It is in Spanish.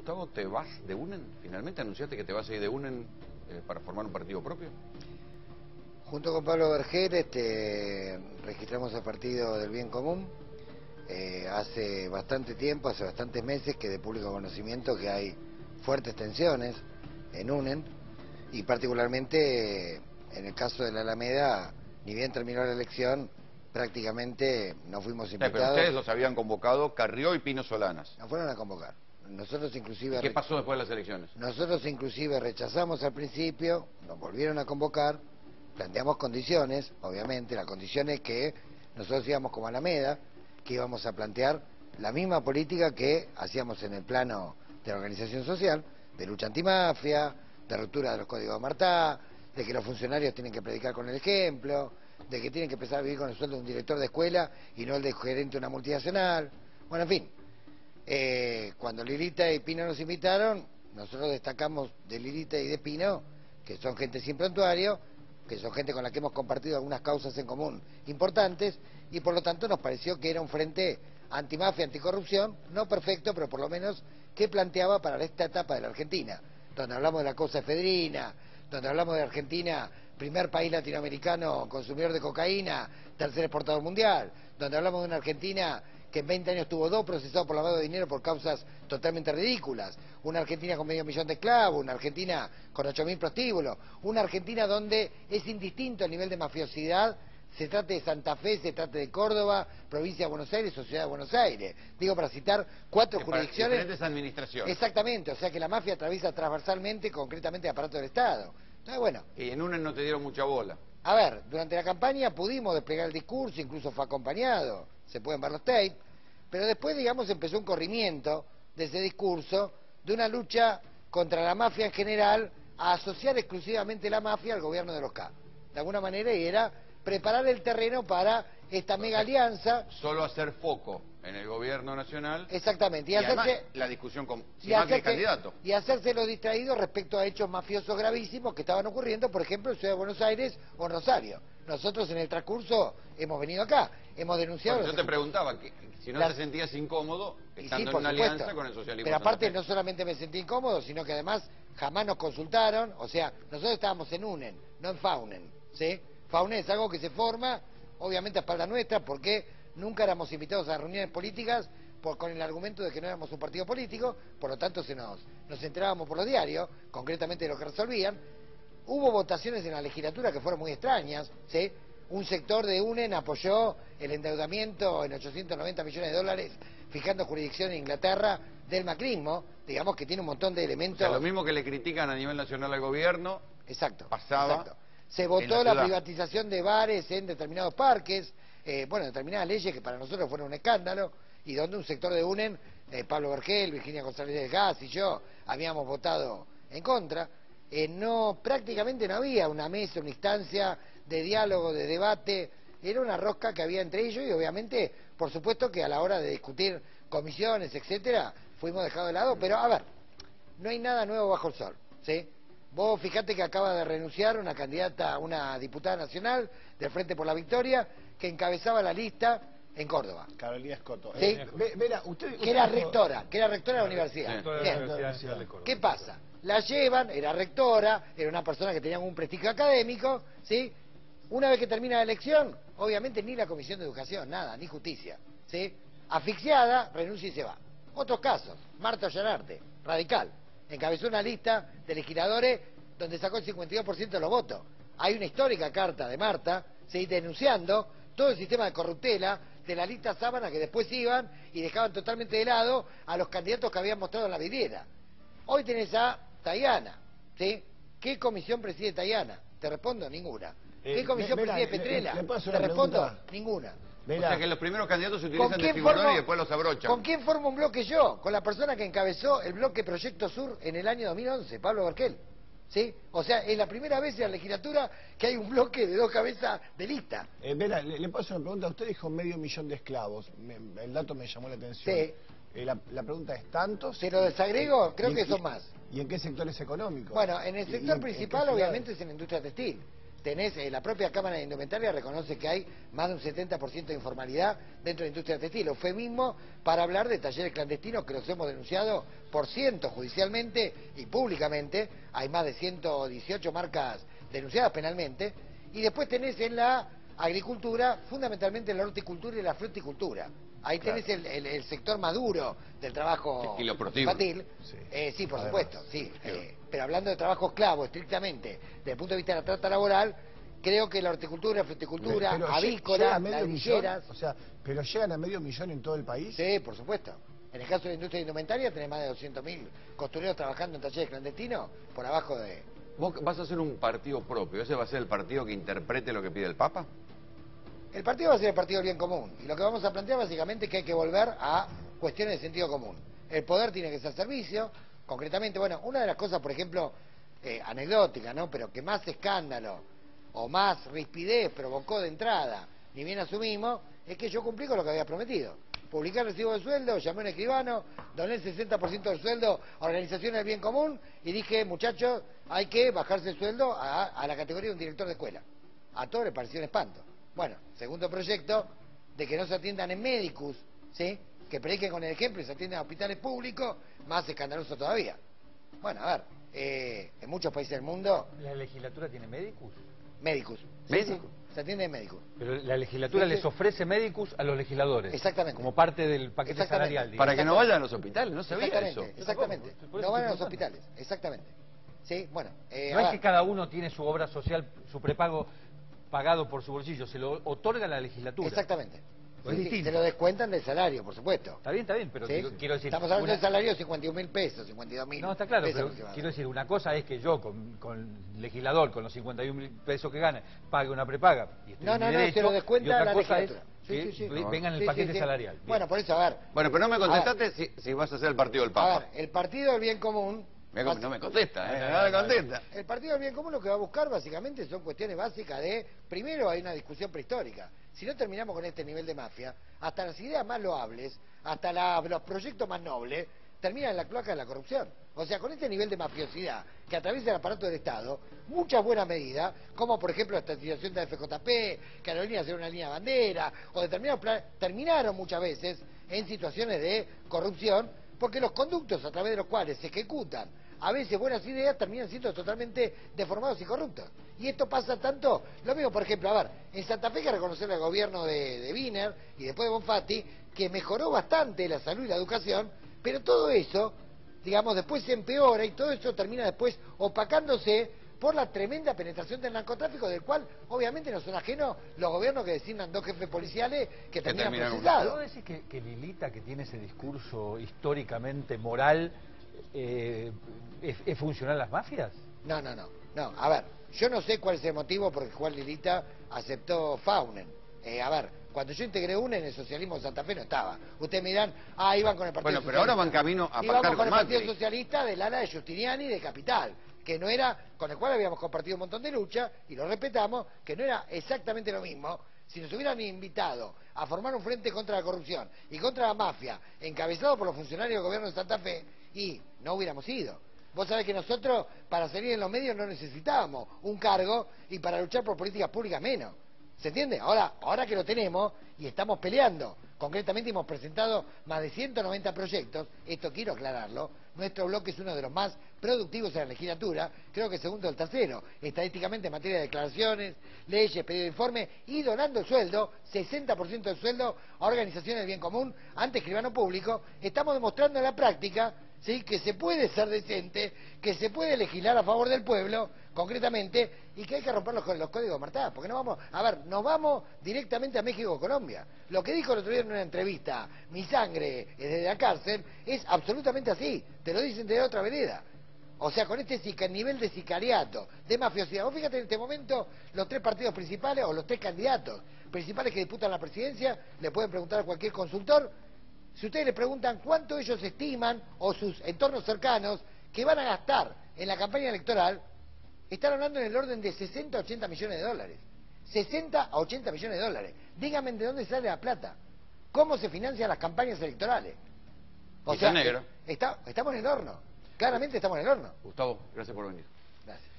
Gustavo, ¿te vas de UNEN? ¿Finalmente anunciaste que te vas a ir de UNEN para formar un partido propio? Junto con Pablo Vergel registramos el Partido del Bien Común. Hace bastante tiempo, hace bastantes meses, que de público conocimiento que hay fuertes tensiones en UNEN, y particularmente en el caso de la Alameda, ni bien terminó la elección, prácticamente no fuimos invitados. Pero ustedes los habían convocado Carrió y Pino Solanas. Nos fueron a convocar. Nosotros inclusive... ¿Y qué pasó después de las elecciones? Nosotros inclusive rechazamos al principio, nos volvieron a convocar, planteamos condiciones, obviamente, la condición es que nosotros íbamos como Alameda, que íbamos a plantear la misma política que hacíamos en el plano de la organización social, de lucha antimafia, de ruptura de los códigos de Martá, de que los funcionarios tienen que predicar con el ejemplo, de que tienen que empezar a vivir con el sueldo de un director de escuela y no el de gerente de una multinacional. Bueno, en fin, cuando Lilita y Pino nos invitaron, nosotros destacamos de Lilita y de Pino, que son gente sin prontuario, que son gente con la que hemos compartido algunas causas en común importantes, y por lo tanto nos pareció que era un frente antimafia, anticorrupción, no perfecto, pero por lo menos que planteaba para esta etapa de la Argentina, donde hablamos de la causa efedrina, donde hablamos de Argentina, primer país latinoamericano consumidor de cocaína, tercer exportador mundial, donde hablamos de una Argentina que en 20 años tuvo 2 procesados por lavado de dinero por causas totalmente ridículas, una Argentina con 500.000 de esclavos, una Argentina con 8.000 prostíbulos, una Argentina donde es indistinto el nivel de mafiosidad, se trate de Santa Fe, se trate de Córdoba, provincia de Buenos Aires o ciudad de Buenos Aires. Digo, para citar 4 jurisdicciones. Diferentes administraciones. Exactamente, o sea que la mafia atraviesa transversalmente, concretamente, el aparato del Estado. Entonces, bueno. Y en UNEN no te dieron mucha bola. A ver, durante la campaña pudimos desplegar el discurso, incluso fue acompañado, se pueden ver los tapes, pero después, digamos, empezó un corrimiento de ese discurso, de una lucha contra la mafia en general, a asociar exclusivamente la mafia al gobierno de los K. De alguna manera, y era preparar el terreno para esta mega alianza. Solo hacer foco en el gobierno nacional. Exactamente. Y además, la discusión con si Macri es candidato. Y hacerse los distraídos respecto a hechos mafiosos gravísimos que estaban ocurriendo, por ejemplo, en Ciudad de Buenos Aires o en Rosario. Nosotros en el transcurso hemos venido acá, hemos denunciado... Bueno, yo te preguntaba que si no te sentías incómodo estando en una alianza con el socialismo. Pero aparte no solamente me sentí incómodo, sino que además jamás nos consultaron, o sea, nosotros estábamos en UNEN, no en FAUNEN, ¿sí? FAUNEN es algo que se forma, obviamente a espalda nuestra, porque nunca éramos invitados a reuniones políticas con el argumento de que no éramos un partido político, por lo tanto nos enterábamos por los diarios, concretamente de lo que resolvían. Hubo votaciones en la legislatura que fueron muy extrañas, ¿sí? Un sector de UNEN apoyó el endeudamiento en 890 millones de dólares, fijando jurisdicción en Inglaterra del macrismo, digamos que tiene un montón de elementos... O sea, lo mismo que le critican a nivel nacional al gobierno, pasaba... Exacto. Se votó la privatización de bares en determinados parques, bueno, determinadas leyes que para nosotros fueron un escándalo, y donde un sector de UNEN, Pablo Vergel, Virginia González del Gas y yo, habíamos votado en contra. Prácticamente no había una mesa, una instancia de diálogo, de debate, era una rosca que había entre ellos, y obviamente, por supuesto que a la hora de discutir comisiones, etcétera, fuimos dejados de lado, pero a ver, no hay nada nuevo bajo el sol, ¿sí? Vos fijate que acaba de renunciar una candidata, una diputada nacional del Frente por la Victoria, que encabezaba la lista en Córdoba. Carolina Escoto. ¿Sí? Que era rectora de la universidad. Bien. ¿Qué pasa? La llevan, era rectora, era una persona que tenía un prestigio académico, ¿sí? Una vez que termina la elección, obviamente ni la Comisión de Educación, nada, ni justicia, ¿sí? Asfixiada, renuncia y se va. Otros casos, Marta Ollanarte, radical, encabezó una lista de legisladores donde sacó el 52% de los votos. Hay una histórica carta de Marta, ¿sí?, denunciando todo el sistema de corruptela de la lista sábana, que después iban y dejaban totalmente de lado a los candidatos que habían mostrado en la vidriera. Hoy tenés a Tayana, ¿sí? ¿Qué comisión preside Tayana? Te respondo, ninguna. ¿Qué comisión preside Petrella? Te respondo, ninguna. O sea que los primeros candidatos se utilizan de figurón y después los abrochan. ¿Con quién formo un bloque yo? Con la persona que encabezó el bloque Proyecto Sur en el año 2011, Pablo Vergel. ¿Sí? O sea, es la primera vez en la legislatura que hay un bloque de 2 cabezas de lista. Vera, le paso una pregunta. Usted dijo 500.000 de esclavos. El dato me llamó la atención. Sí. La pregunta es, ¿tantos? Si lo desagrego, creo que son más. ¿Y en qué sectores económicos? Bueno, en el sector principal, obviamente, es en la industria textil. tenés, la propia Cámara de Indumentaria reconoce que hay más de un 70% de informalidad dentro de la industria textil. Eufemismo para hablar de talleres clandestinos que los hemos denunciado por cientos judicialmente y públicamente. Hay más de 118 marcas denunciadas penalmente. Y después tenés en la agricultura, fundamentalmente la horticultura y la fruticultura. Ahí tenés el sector maduro del trabajo y lo infantil. Sí, por supuesto, sí. Pero hablando de trabajo esclavo, estrictamente, desde el punto de vista de la trata laboral, creo que la horticultura, fruticultura, Pero avícola, ¿llega a medio ladrilleras... millón? O sea, ¿pero llegan a medio millón en todo el país? Sí, por supuesto. En el caso de la industria indumentaria tenés más de 200.000 costureros trabajando en talleres clandestinos por abajo de... ¿Vos vas a hacer un partido propio? ¿Ese va a ser el partido que interprete lo que pide el Papa? El partido va a ser el partido del bien común. Y lo que vamos a plantear básicamente es que hay que volver a cuestiones de sentido común. El poder tiene que ser servicio. Concretamente, bueno, una de las cosas, por ejemplo, anecdótica, ¿no? Pero que más escándalo o más rispidez provocó de entrada, ni bien asumimos, es que yo cumplí con lo que había prometido. Publicar el recibo de sueldo, llamé a un escribano, doné el 60% del sueldo a organizaciones del bien común y dije, muchachos, hay que bajarse el sueldo a la categoría de un director de escuela. A todos les pareció un espanto. Bueno, segundo proyecto, de que no se atiendan en médicos, ¿sí? Que prediquen con el ejemplo y se atiendan a hospitales públicos, más escandaloso todavía. Bueno, a ver, en muchos países del mundo... ¿La legislatura tiene médicos? Médicos. ¿Médicos? Sí, se atiende en médicos. Pero la legislatura les ofrece médicos a los legisladores. Exactamente. Como parte del paquete salarial. Digamos. Para que no vayan a los hospitales, no sabía Exactamente, eso. exactamente. Por eso No van a estoy los preguntando. hospitales, exactamente. Sí, bueno. No es que cada uno tiene su obra social, su prepago pagado por su bolsillo, se lo otorga la legislatura. Exactamente. Es distinto. Se lo descuentan del salario, por supuesto. Está bien, pero ¿Sí? quiero decir... Estamos hablando del salario de 51.000 pesos, 52.000 No, está claro, pesos pero aproximadamente. quiero decir, una cosa es que yo, con legislador, con los 51.000 pesos que gane, pague una prepaga y estoy No, en mi no, no, derecho, se lo descuenta y otra la cosa es legislatura. que Sí. venga en el Sí, paquete sí. salarial. Bien. Bueno, por eso, a ver. Bueno, pero no me A ver. contestaste si vas a ser el partido del A Papa. ver, el partido del bien común... No me contesta, no me contesta. El partido del bien común lo que va a buscar básicamente son cuestiones básicas de... Primero hay una discusión prehistórica. Si no terminamos con este nivel de mafia, hasta las ideas más loables, hasta los proyectos más nobles, terminan en la cloaca de la corrupción. O sea, con este nivel de mafiosidad que atraviesa el aparato del Estado, muchas buenas medidas, como por ejemplo la estatización de la FJP, que Aerolíneas hacer una línea bandera, o determinados planes, terminaron muchas veces en situaciones de corrupción, porque los conductos a través de los cuales se ejecutan a veces buenas ideas terminan siendo totalmente deformados y corruptos. Y esto pasa tanto, lo mismo por ejemplo, a ver, en Santa Fe hay que reconocerle al gobierno de Wiener y después de Bonfatti, que mejoró bastante la salud y la educación, pero todo eso, digamos, después se empeora y todo eso termina después opacándose por la tremenda penetración del narcotráfico, del cual obviamente no son ajenos los gobiernos que designan 2 jefes policiales que terminan procesados. ¿Puedo decir que Lilita, que tiene ese discurso históricamente moral, es funcional a las mafias? No, a ver, yo no sé cuál es el motivo por el cual Lilita aceptó Faunen. A ver, cuando yo integré UNE en el socialismo de Santa Fe no estaba. Ustedes me dirán, iban con el Partido Bueno, Socialista. pero ahora van camino a pactar Íbamos con con el Partido Macri. Socialista del ala de Giustiniani y de Capital, que no era, con el cual habíamos compartido un montón de lucha, y lo respetamos, que no era exactamente lo mismo. Si nos hubieran invitado a formar un frente contra la corrupción y contra la mafia, encabezado por los funcionarios del gobierno de Santa Fe, y no hubiéramos ido. Vos sabés que nosotros, para salir en los medios, no necesitábamos un cargo y para luchar por políticas públicas menos. ¿Se entiende? Ahora que lo tenemos y estamos peleando, concretamente hemos presentado más de 190 proyectos, esto quiero aclararlo, nuestro bloque es uno de los más productivos en la legislatura, creo que segundo o el tercero, estadísticamente en materia de declaraciones, leyes, pedido de informe y donando el sueldo, 60% del sueldo a organizaciones de bien común, ante escribano público, estamos demostrando en la práctica, ¿sí?, que se puede ser decente, que se puede legislar a favor del pueblo, concretamente, y que hay que romper los códigos Martá, porque nos vamos directamente a México o Colombia. Lo que dijo el otro día en una entrevista, mi sangre desde la cárcel, es absolutamente así, te lo dicen de otra vereda. O sea, con este nivel de sicariato, de mafiosidad. Vos fíjate en este momento, los 3 partidos principales, o los 3 candidatos principales que disputan la presidencia, le pueden preguntar a cualquier consultor. Si ustedes le preguntan cuánto ellos estiman, o sus entornos cercanos, que van a gastar en la campaña electoral, están hablando en el orden de 60 a 80 millones de dólares. 60 a 80 millones de dólares. Díganme de dónde sale la plata. ¿Cómo se financian las campañas electorales? Está negro. Estamos en el horno. Claramente estamos en el horno. Gustavo, gracias por venir. Gracias.